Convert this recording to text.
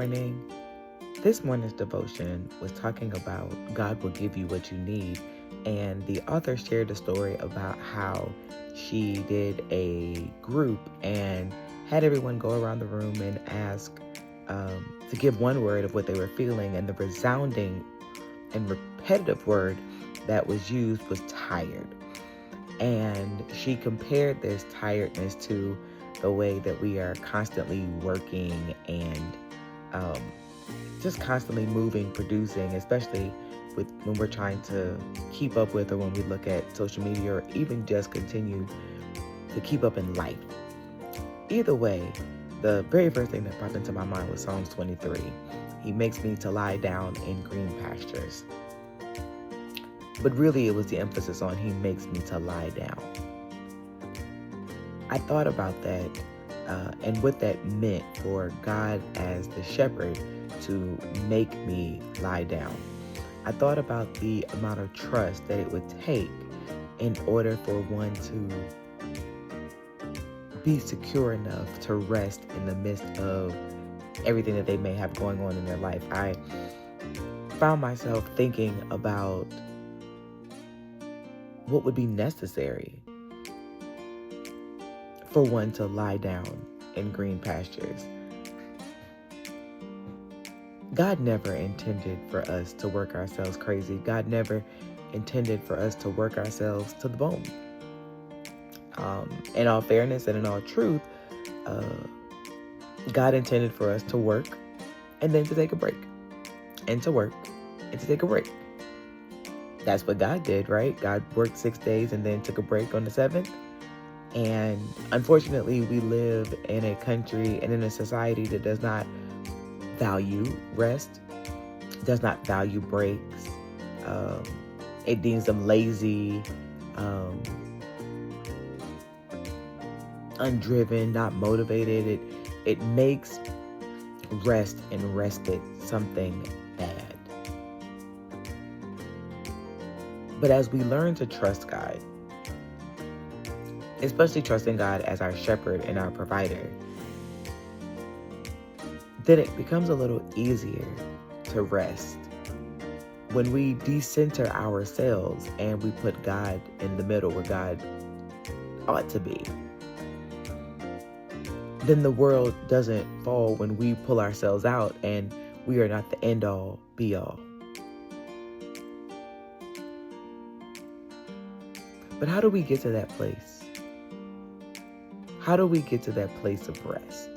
morning. This morning's devotion was talking about God will give you what you need. And the author shared a story about how she did a group and had everyone go around the room and ask to give one word of what they were feeling. And the resounding and repetitive word that was used was tired. And she compared this tiredness to the way that we are constantly working and just constantly moving, producing, especially when we're trying to keep up with, or when we look at social media, or even just continue to keep up in life. Either way, the very first thing that popped into my mind was Psalms 23. He makes me to lie down in green pastures. But really, it was the emphasis on he makes me to lie down. I thought about that and what that meant for God as the shepherd to make me lie down. I thought about the amount of trust that it would take in order for one to be secure enough to rest in the midst of everything that they may have going on in their life. I found myself thinking about what would be necessary for one to lie down in green pastures. God never intended for us to work ourselves crazy. God never intended for us to work ourselves to the bone. In all fairness and in all truth, God intended for us to work and then to take a break, and to work and to take a break. That's what God did, right? God worked 6 days and then took a break on the seventh. And unfortunately, we live in a country and in a society that does not value rest, does not value breaks. It deems them lazy, undriven, not motivated. It makes rest and respite something bad. But as we learn to trust God, especially trusting God as our shepherd and our provider, then it becomes a little easier to rest. When we decenter ourselves and we put God in the middle where God ought to be, then the world doesn't fall when we pull ourselves out and we are not the end all be all. But how do we get to that place? How do we get to that place of rest?